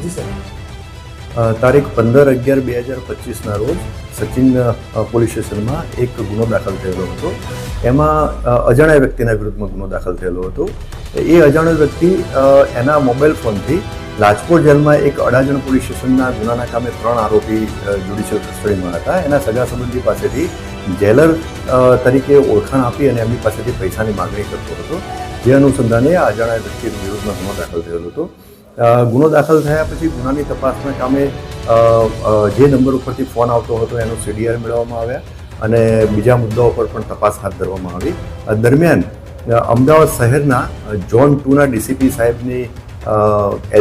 જી sir. તારીખ 15/11/2025 રોજ Sachin police સ્ટેશનમાં એક ગુનો દાખલ થયેલો હતો. એમાં અજાણ્યા વ્યક્તિના વિરુદ્ધમાં ગુનો દાખલ થયેલો હતો. એ અજાણ્યો વ્યક્તિ એના મોબાઈલ ફોનથી રાજકોટ જેલમાં એક અડાજણ પોલીસ સ્ટેશનના ગુનાના કામે 3 આરોપી જ્યુડિશિયલ કસ્ટડીમાં હતા. એના સગા સંબંધી પાસેથી જેલર તરીકે ઓળખાણ આપી અને એમની પાસેથી પૈસાની માગણી કરતો હતો. જે અનુસંધાને આ અજાણ્યા વ્યક્તિ વિરુદ્ધમાં ગુનો દાખલ થયેલો હતો. ગુનો દાખલ થયા પછી ગુનાની તપાસના કામે જે નંબર ઉપરથી ફોન આવતો હતો એનો CDR મેળવવામાં આવ્યા અને બીજા મુદ્દાઓ પર પણ તપાસ હાથ ધરવામાં આવી. દરમિયાન અમદાવાદ શહેરના ઝોન 2ના DCP સાહેબની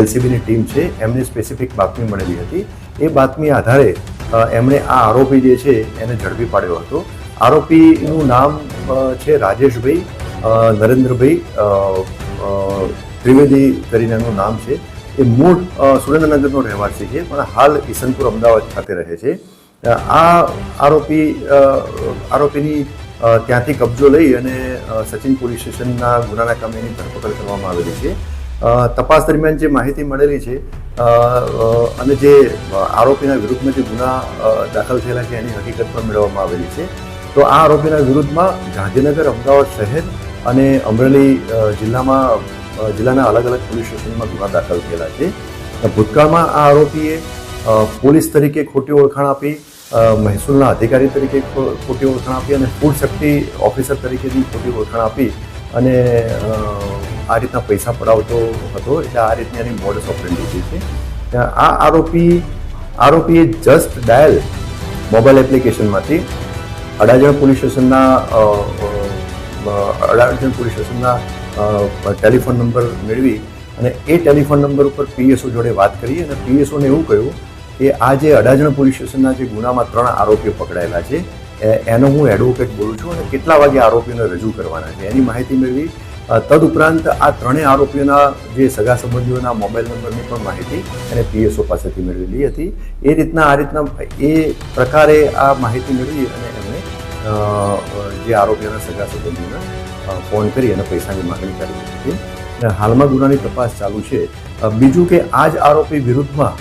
LCBની ટીમ છે એમને સ્પેસિફિક બાતમી મળેલી હતી. એ બાતમી આધારે એમણે આ આરોપી જે છે એને ઝડપી પાડ્યો હતો. આરોપીનું નામ છે રાજેશભાઈ નરેન્દ્રભાઈ ત્રિવેદી કરીને એનું નામ છે. એ મૂળ સુરેન્દ્રનગરનો રહેવાસી છે પણ હાલ ઈસનપુર અમદાવાદ ખાતે રહે છે. આ આરોપીની ત્યાંથી કબજો લઈ અને સચિન પોલીસ સ્ટેશનના ગુનાના કામે એની ધરપકડ કરવામાં આવેલી છે. તપાસ દરમિયાન જે માહિતી મળેલી છે અને જે આરોપીના વિરુદ્ધમાં જે ગુના દાખલ થયેલા છે એની હકીકત પણ મેળવવામાં આવેલી છે. તો આ આરોપીના વિરુદ્ધમાં ગાંધીનગર, અમદાવાદ શહેર અને અમરેલી જિલ્લાના અલગ અલગ પોલીસ સ્ટેશનમાં ગુના દાખલ થયેલા છે. ભૂતકાળમાં આ આરોપીએ પોલીસ તરીકે ખોટી ઓળખાણ આપી, મહેસૂલના અધિકારી તરીકે ખોટી ઓળખાણ આપી અને ફૂડ સેફ્ટી ઓફિસર તરીકેની ખોટી ઓળખાણ આપી અને આ રીતના પૈસા પડાવતો હતો. એટલે આ રીતની એની મોડસ ઓપરેન્ડી છે. આ આરોપીએ જસ્ટ ડાયલ મોબાઈલ એપ્લિકેશનમાંથી અડાજણ પોલીસ સ્ટેશનના ટેલિફોન નંબર મેળવી અને એ ટેલિફોન નંબર ઉપર PSO જોડે વાત કરી અને PSOને એવું કહ્યું કે આ જે અડાજણ પોલીસ સ્ટેશનના જે ગુનામાં 3 આરોપીઓ પકડાયેલા છે એનો હું એડવોકેટ બોલું છું અને કેટલા વાગે આરોપીઓને રજૂ કરવાના છે એની માહિતી મેળવી. તદુપરાંત આ 3 આરોપીઓના જે સગા સંબંધીઓના મોબાઈલ નંબરની પણ માહિતી એને PSO પાસેથી મેળવેલી હતી. એ પ્રકારે આ માહિતી મેળવી અને એમણે જે આરોપીઓના સગા સંબંધીઓને ફોન કરી અને પૈસાની માગણી કરી હતી. હાલમાં ગુનાની તપાસ ચાલુ છે. બીજું કે આ જ આરોપી વિરુદ્ધમાં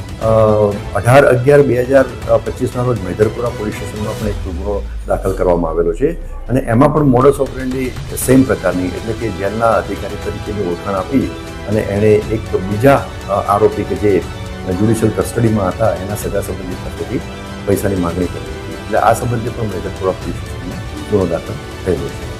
18/11/2025 રોજ મૈદરપુરા પોલીસ સ્ટેશનમાં પણ એક ગુનો દાખલ કરવામાં આવેલો છે અને એમાં પણ મોડસ ઓપરેન્ડી સેમ પ્રકારની, એટલે કે જેલના અધિકારી તરીકેની ઓળખાણ આપી અને એણે એક બીજા આરોપી કે જે જ્યુડિશિયલ કસ્ટડીમાં હતા એના સગા સંબંધી પાસેથી પૈસાની માગણી કરી હતી. એટલે આ સંબંધે પણ મૈદરપુરા પોલીસ સ્ટેશનમાં ગુનો દાખલ થયેલો છે.